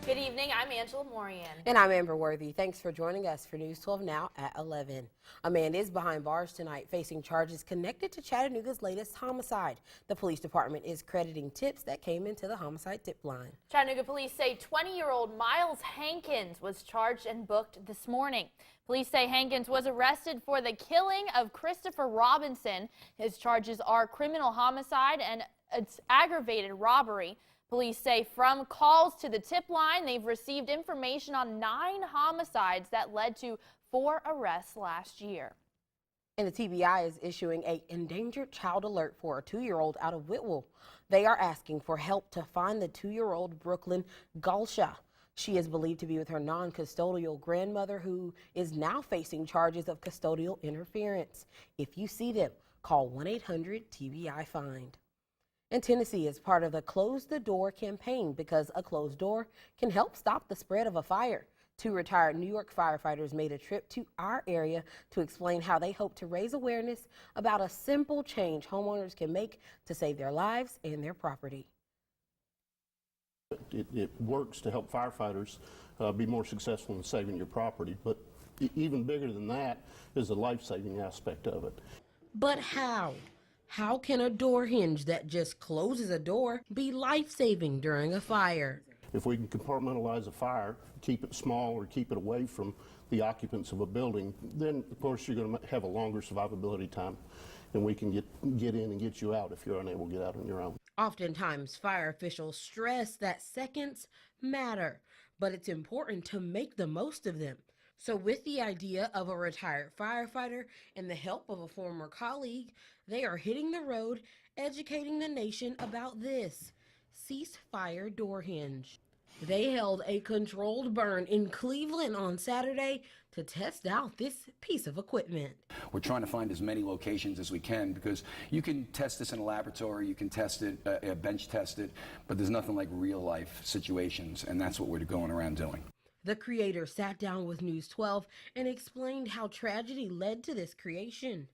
Good evening, I'm Angela Morian. And I'm Amber Worthy. Thanks for joining us for News 12 Now at 11. A man is behind bars tonight facing charges connected to Chattanooga's latest homicide. The police department is crediting tips that came into the homicide tip line. Chattanooga police say 20-year-old Miles Hankins was charged and booked this morning. Police say Hankins was arrested for the killing of Christopher Robinson. His charges are criminal homicide and it's aggravated robbery. Police say from calls to the tip line, they've received information on 9 homicides that led to 4 arrests last year. And the TBI is issuing an endangered child alert for a 2-year-old out of Whitwell. They are asking for help to find the 2-year-old Brooklyn Galsha. She is believed to be with her non-custodial grandmother, who is now facing charges of custodial interference. If you see them, call 1-800-TBI-FIND. And Tennessee is part of the Close the Door campaign because a closed door can help stop the spread of a fire. 2 retired New York firefighters made a trip to our area to explain how they hope to raise awareness about a simple change homeowners can make to save their lives and their property. It works to help firefighters be more successful in saving your property, but even bigger than that is the life-saving aspect of it. But how? How can a door hinge that just closes a door be life-saving during a fire? If we can compartmentalize a fire, keep it small or keep it away from the occupants of a building, then of course you're going to have a longer survivability time, and we can get in and get you out if you're unable to get out on your own. Oftentimes, fire officials stress that seconds matter, but it's important to make the most of them. So with the idea of a retired firefighter and the help of a former colleague, they are hitting the road, educating the nation about this ceasefire door hinge. They held a controlled burn in Cleveland on Saturday to test out this piece of equipment. We're trying to find as many locations as we can because you can test this in a laboratory, you can test it, bench test it, but there's nothing like real life situations, and that's what we're going around doing. The creator sat down with News 12 and explained how tragedy led to this creation.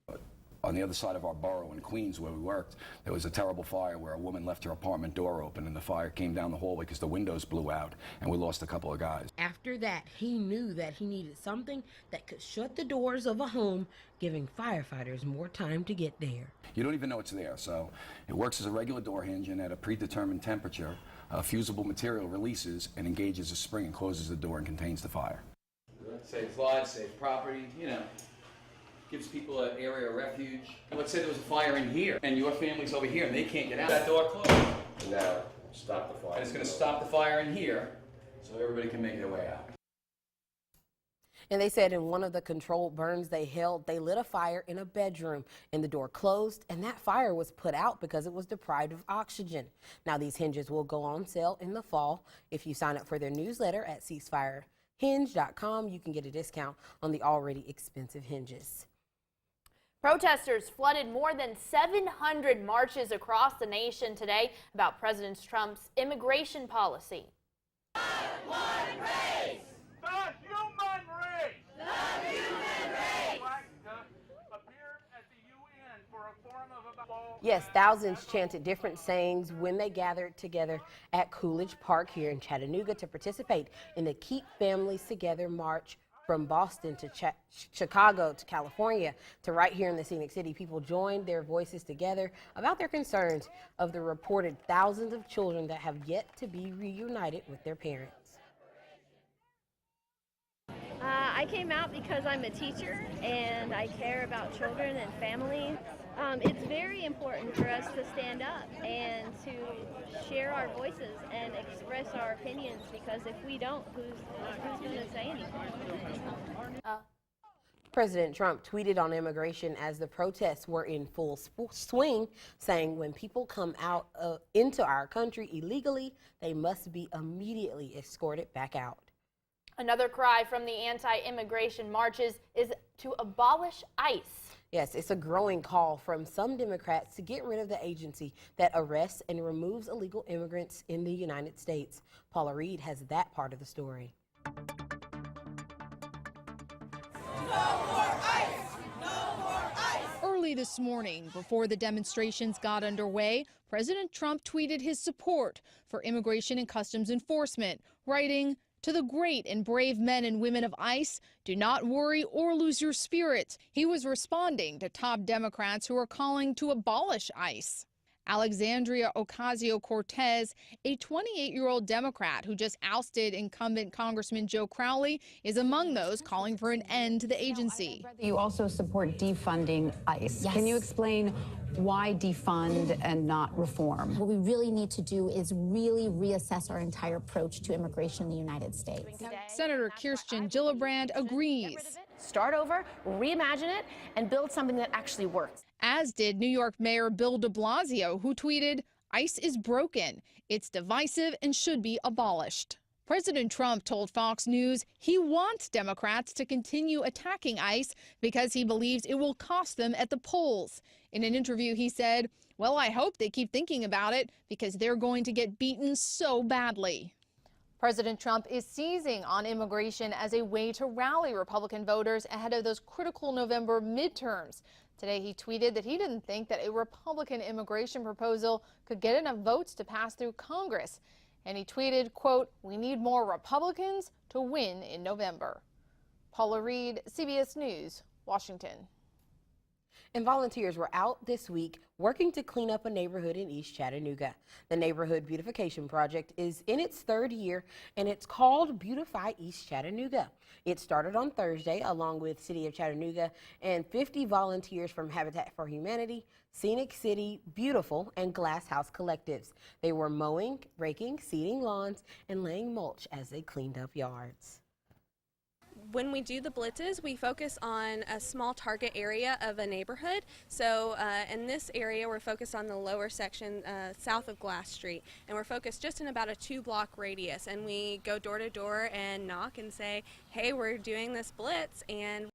On the other side of our borough in Queens where we worked, there was a terrible fire where a woman left her apartment door open and the fire came down the hallway because the windows blew out and we lost a couple of guys. After that, he knew that he needed something that could shut the doors of a home, giving firefighters more time to get there. You don't even know it's there, so it works as a regular door hinge, and at a predetermined temperature, fusible material releases and engages a spring and closes the door and contains the fire. Saves lives, saves property, gives people an area of refuge. Let's say there was a fire in here and your family's over here and they can't get out. That door closed. Now, stop the fire. And it's going to stop the fire in here so everybody can make their way out. And they said in one of the controlled burns they held, they lit a fire in a bedroom and the door closed, and that fire was put out because it was deprived of oxygen. Now these hinges will go on sale in the fall. If you sign up for their newsletter at ceasefirehinge.com, you can get a discount on the already expensive hinges. Protesters flooded more than 700 marches across the nation today about President Trump's immigration policy. One race! The human race! The human race! Appeared at the UN for a forum of Yes, thousands chanted different sayings when they gathered together at Coolidge Park here in Chattanooga to participate in the Keep Families Together march from Boston to Chicago to California to right here in the Scenic City. People joined their voices together about their concerns of the reported thousands of children that have yet to be reunited with their parents. I came out because I'm a teacher and I care about children and families. It's very important for us to stand up and to share our voices and express our opinions, because if we don't, who's going to say anything? President Trump tweeted on immigration as the protests were in full swing, saying when people come out into our country illegally, they must be immediately escorted back out. Another cry from the anti-immigration marches is to abolish ICE. Yes, it's a growing call from some Democrats to get rid of the agency that arrests and removes illegal immigrants in the United States. Paula Reed has that part of the story. No more ICE! No more ICE! Early this morning, before the demonstrations got underway, President Trump tweeted his support for Immigration and Customs Enforcement, writing, "To the great and brave men and women of ICE, do not worry or lose your spirit." He was responding to top Democrats who are calling to abolish ICE. Alexandria Ocasio-Cortez, a 28-year-old Democrat who just ousted incumbent Congressman Joe Crowley, is among those calling for an end to the agency. You also support defunding ICE. Yes. Can you explain why defund and not reform? What we really need to do is really reassess our entire approach to immigration in the United States. Senator Kirsten Gillibrand agrees. Start over, reimagine it, and build something that actually works. As did New York Mayor Bill de Blasio, who tweeted, "ICE is broken. It's divisive and should be abolished." President Trump told Fox News he wants Democrats to continue attacking ICE because he believes it will cost them at the polls. In an interview, he said, "Well, I hope they keep thinking about it because they're going to get beaten so badly." President Trump is seizing on immigration as a way to rally Republican voters ahead of those critical November midterms. Today, he tweeted that he didn't think that a Republican immigration proposal could get enough votes to pass through Congress. And he tweeted, quote, "We need more Republicans to win in November." Paula Reed, CBS News, Washington. And volunteers were out this week working to clean up a neighborhood in East Chattanooga. The Neighborhood Beautification Project is in its third year, and it's called Beautify East Chattanooga. It started on Thursday along with City of Chattanooga and 50 volunteers from Habitat for Humanity, Scenic City, Beautiful, and Glass House Collectives. They were mowing, raking, seeding lawns, and laying mulch as they cleaned up yards. When we do the blitzes, we focus on a small target area of a neighborhood. So in this area, we're focused on the lower section south of Glass Street, and we're focused just in about a 2-block radius. And we go door to door and knock and say, "Hey, we're doing this blitz," and